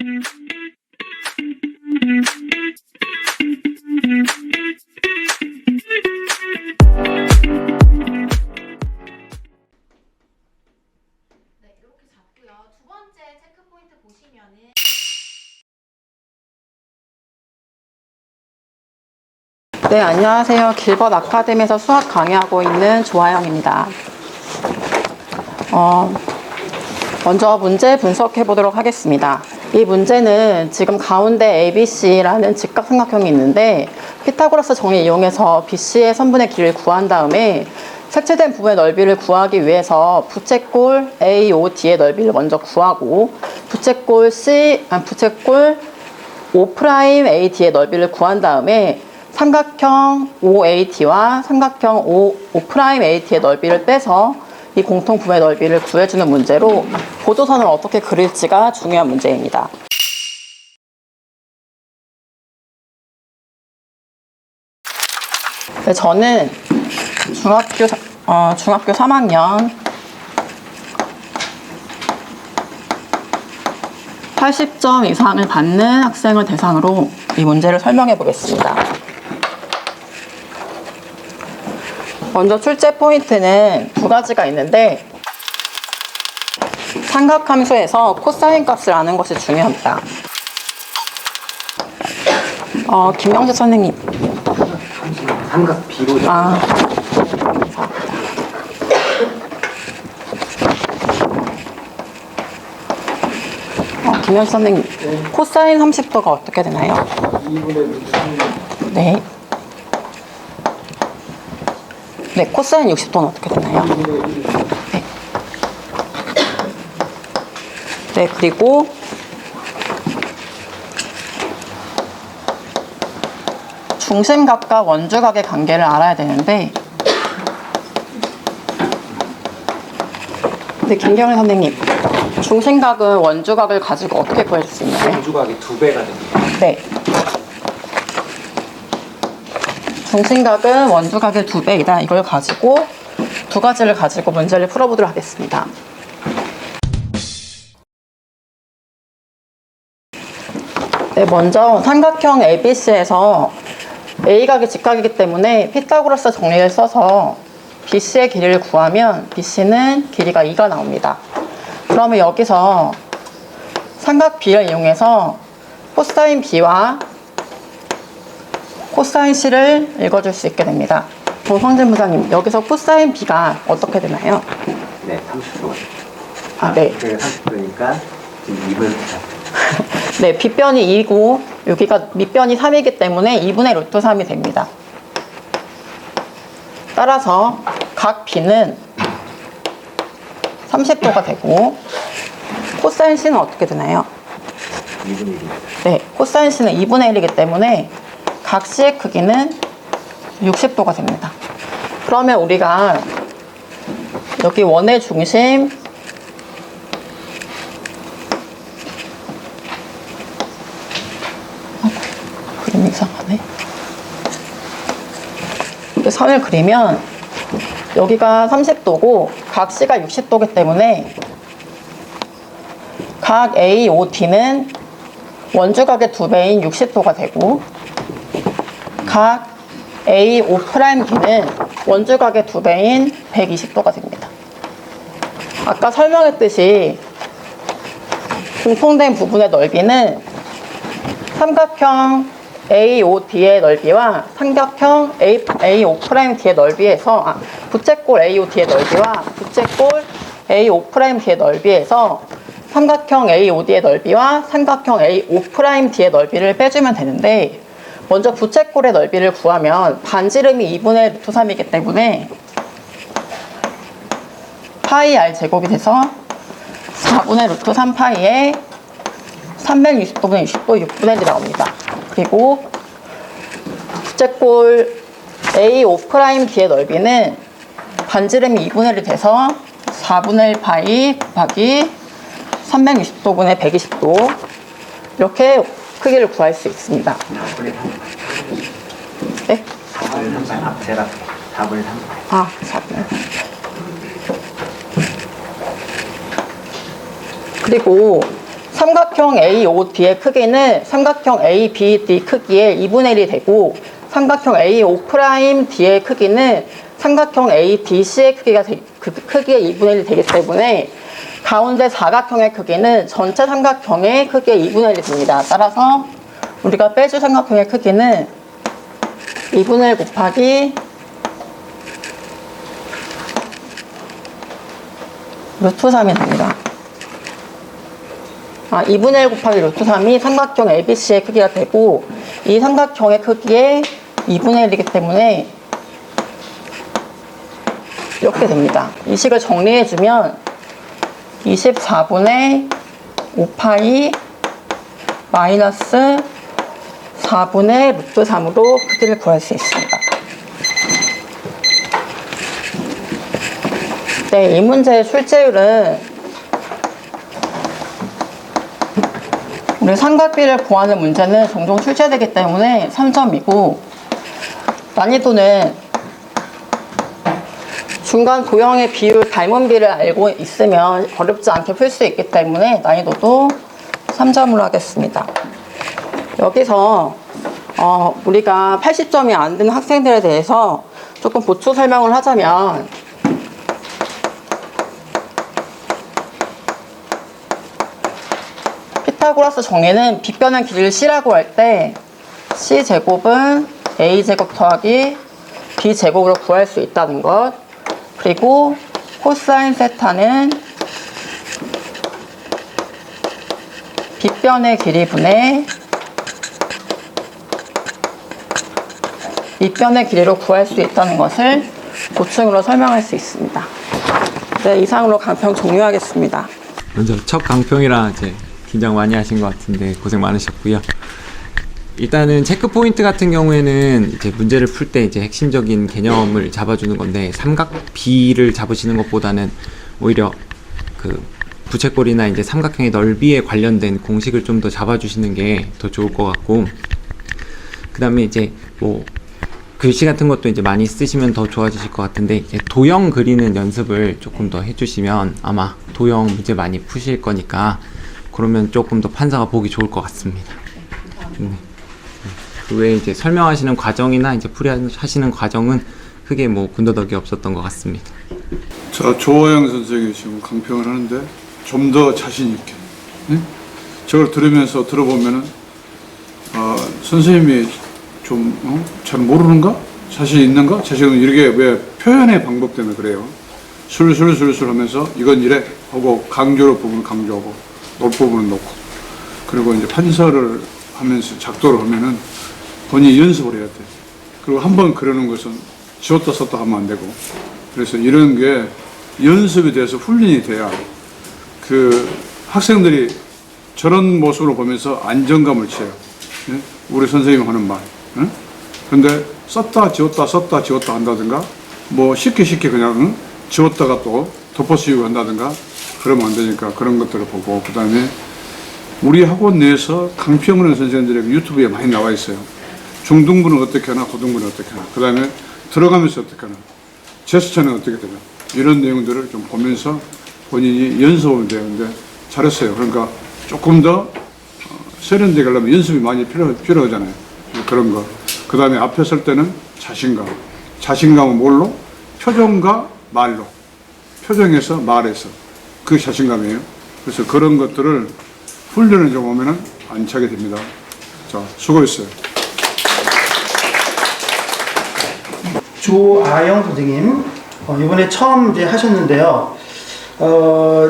이렇게 잡고요. 두 번째 체크 포인트 보시면은 네, 안녕하세요. 길벗 아카데미에서 수학 강의하고 있는 조아영입니다. 먼저 문제 분석해 보도록 하겠습니다. 이 문제는 지금 가운데 ABC라는 직각삼각형이 있는데 피타고라스 정리 이용해서 BC의 선분의 길이를 구한 다음에 색채된 부분의 넓이를 구하기 위해서 부채꼴 AOD의 넓이를 먼저 구하고 부채꼴 O'AD의 넓이를 구한 다음에 삼각형 OAD와 삼각형 O'AD의 넓이를 빼서 이 공통부분의 넓이를 구해주는 문제로 보조선을 어떻게 그릴지가 중요한 문제입니다. 네, 저는 중학교 3학년 80점 이상을 받는 학생을 대상으로 이 문제를 설명해 보겠습니다. 먼저 출제 포인트는 두 가지가 있는데 삼각함수에서 코사인 값을 아는 것이 중요합니다. 김명재 선생님. 삼각 B로 김명재 선생님. 코사인 30도가 어떻게 되나요? 2분의 루트 3. 네. 네, 코사인 60도는 어떻게 되나요? 네. 네, 그리고 중심각과 원주각의 관계를 알아야 되는데 네, 김경일 선생님. 중심각은 원주각을 가지고 어떻게 구해줄 수 있나요? 원주각이 2배가 됩니다. 네. 중심각은 원주각의 2배이다. 이걸 가지고 두 가지를 가지고 문제를 풀어보도록 하겠습니다. 네, 먼저 삼각형 ABC에서 A각이 직각이기 때문에 피타고라스 정리를 써서 BC의 길이를 구하면 BC는 길이가 2가 나옵니다. 그러면 여기서 삼각 B를 이용해서 코사인 B와 코사인 C를 읽어줄 수 있게 됩니다. 정성진 부장님, 여기서 코사인 B가 어떻게 되나요? 네, 30도. 네. 30도니까 지금 2분의 루트 3. 네, 빗변이 2고 여기가 밑변이 3이기 때문에 2분의 루트 3이 됩니다. 따라서 각 B는 30도가 되고 코사인 C는 어떻게 되나요? 2분의 1입니다. 네, 코사인 C는 2분의 1이기 때문에 각 C의 크기는 60도가 됩니다. 그러면 우리가 여기 원의 중심 그림이 이상하네. 이렇게 선을 그리면 여기가 30도고 각 C가 60도이기 때문에 각 AOD는 원주각의 2배인 60도가 되고 각 AO'D는 원주각의 2배인 120도가 됩니다. 아까 설명했듯이 공통된 부분의 넓이는 삼각형 AOD의 넓이와 삼각형 AO'D의 넓이에서 부채꼴 AOD의 넓이와 부채꼴 AO'D의 넓이에서 삼각형 AOD의 넓이와 삼각형 AO'D의 넓이를 빼주면 되는데 먼저 부채꼴의 넓이를 구하면 반지름이 2분의 루트 3이기 때문에 파이 r 제곱이 돼서 4분의 루트 3 파이에 360도분의 60도 6분의 1이 나옵니다. 그리고 부채꼴 AO'D의 넓이는 반지름이 2분의 1이 돼서 4분의 1 파이 곱하기 360도분의 120도 이렇게 크기를 구할 수 있습니다. 4분의 3. 네? 4분의 3. 제가 4분의 3. 4분의 3. 그리고 삼각형 AOD의 크기는 삼각형 ABD 크기의 2분의 1이 되고 삼각형 AO'D의 크기는 삼각형 ADC의 크기의 2분의 1이 되기 때문에 가운데 사각형의 크기는 전체 삼각형의 크기의 2분의 1이 됩니다. 따라서 우리가 빼줄 삼각형의 크기는 2분의 1 곱하기 루트 3이 됩니다. 2분의 1 곱하기 루트 3이 삼각형 ABC의 크기가 되고 이 삼각형의 크기의 2분의 1이기 때문에 이렇게 됩니다. 이 식을 정리해주면 24분의 5파이 마이너스 4분의 루트 3으로 크기를 구할 수 있습니다. 네, 이 문제의 출제율은 우리 삼각비를 구하는 문제는 종종 출제되기 때문에 3점이고 난이도는 중간 도형의 비율, 닮은 비를 알고 있으면 어렵지 않게 풀 수 있기 때문에 난이도도 3점으로 하겠습니다. 여기서 우리가 80점이 안 되는 학생들에 대해서 조금 보충 설명을 하자면 피타고라스 정리는 빗변의 길이를 C라고 할 때 C제곱은 A제곱 더하기 B제곱으로 구할 수 있다는 것, 그리고 코사인 세타는 빗변의 길이분의 밑변의 길이로 구할 수 있다는 것을 보충으로 설명할 수 있습니다. 네, 이상으로 강평 종료하겠습니다. 먼저 첫 강평이라 이제 긴장 많이 하신 것 같은데 고생 많으셨고요. 일단은 체크 포인트 같은 경우에는 이제 문제를 풀 때 이제 핵심적인 개념을 잡아주는 건데 삼각비를 잡으시는 것보다는 오히려 그 부채꼴이나 이제 삼각형의 넓이에 관련된 공식을 좀 더 잡아주시는 게 더 좋을 것 같고, 그 다음에 이제 뭐 글씨 같은 것도 이제 많이 쓰시면 더 좋아지실 것 같은데 이제 도형 그리는 연습을 조금 더 해주시면 아마 도형 문제 많이 푸실 거니까 그러면 조금 더 판사가 보기 좋을 것 같습니다. 그 외에 이제 설명하시는 과정이나 이제 풀이하시는 과정은 크게 뭐 군더더기 없었던 것 같습니다. 자, 조호영 선생이 지금 강평을 하는데 좀 더 자신 있게, 네? 저걸 들어보면은 선생님이 좀 잘 모르는가? 자신 있는가? 자신은 이렇게 왜 표현의 방법 때문에 그래요. 술술술술 하면서 이건 이래 하고 강조를 부분은 강조하고 놓을 부분은 놓고, 그리고 이제 판서를 하면서 작도를 하면은 본인이 연습을 해야 돼. 그리고 한번 그러는 것은 지웠다 썼다 하면 안 되고, 그래서 이런 게 연습에 대해서 훈련이 돼야 그 학생들이 저런 모습으로 보면서 안정감을 취해요. 네? 우리 선생님이 하는 말. 네? 근데 썼다 지웠다 한다든가 뭐 쉽게 그냥 지웠다가 또 덮어씌우고 한다든가 그러면 안 되니까 그런 것들을 보고, 그 다음에 우리 학원 내에서 강평을 하는 선생님들에게 유튜브에 많이 나와 있어요. 중등부는 어떻게 하나, 고등부는 어떻게 하나, 그 다음에 들어가면서 어떻게 하나, 제스처는 어떻게 되나, 이런 내용들을 좀 보면서 본인이 연습하면 되는데 잘했어요. 그러니까 조금 더 세련되게 하려면 연습이 많이 필요하잖아요. 그런 거. 그 다음에 앞에 설 때는 자신감은 뭘로? 표정과 말로. 표정에서 말에서. 그게 자신감이에요. 그래서 그런 것들을 훈련을 좀 하면은 안 차게 됩니다. 자, 수고했어요. 조아영 선생님, 이번에 처음 이제 하셨는데요.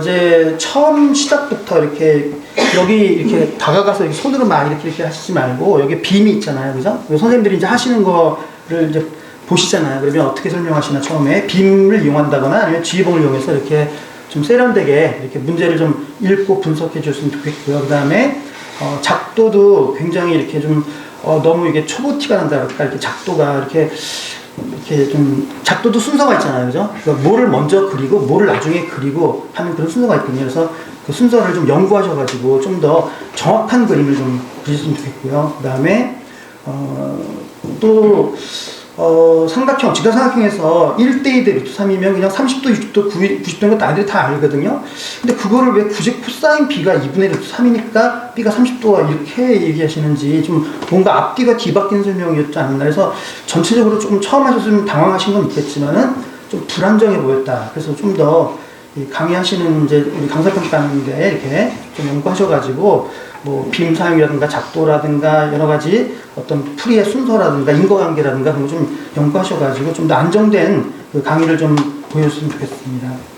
이제 처음 시작부터 이렇게 여기 이렇게 다가가서 이렇게 손으로 막 이렇게 하시지 말고 여기 빔이 있잖아요, 그죠? 선생님들이 이제 하시는 거를 이제 보시잖아요. 그러면 어떻게 설명하시나 처음에 빔을 이용한다거나 아니면 지휘봉을 이용해서 이렇게 좀 세련되게 이렇게 문제를 좀 읽고 분석해 주셨으면 좋겠고요. 그 다음에 작도도 굉장히 이렇게 좀 너무 이게 초보티가 난다 그럴까, 이렇게 작도가 이렇게 좀 작도도 순서가 있잖아요, 그죠? 그러니까 뭐를 먼저 그리고 뭐를 나중에 그리고 하는 그런 순서가 있거든요. 그래서 그 순서를 좀 연구하셔가지고 좀 더 정확한 그림을 좀 그리셨으면 좋겠고요. 그 다음에 또 삼각형, 직사삼각형에서 1대2 대 루트 3이면 그냥 30도, 60도, 90도인 거 아이들이 다 알거든요. 근데 그거를 왜 굳이 코사인 B가 2분의 루트 3이니까 B가 30도가 이렇게 얘기하시는지 좀 뭔가 앞뒤가 뒤바뀐 설명이었지 않나. 그래서 전체적으로 조금 처음 하셨으면 당황하신 건 있겠지만은 좀 불안정해 보였다. 그래서 좀 더 강의하시는 이제 우리 강사평가하는데 이렇게 좀 연구하셔가지고 뭐 빔 사용이라든가 작도라든가 여러 가지 어떤 풀이의 순서라든가 인과관계라든가 그런 거 좀 연구하셔가지고 좀 더 안정된 그 강의를 좀 보여줬으면 좋겠습니다.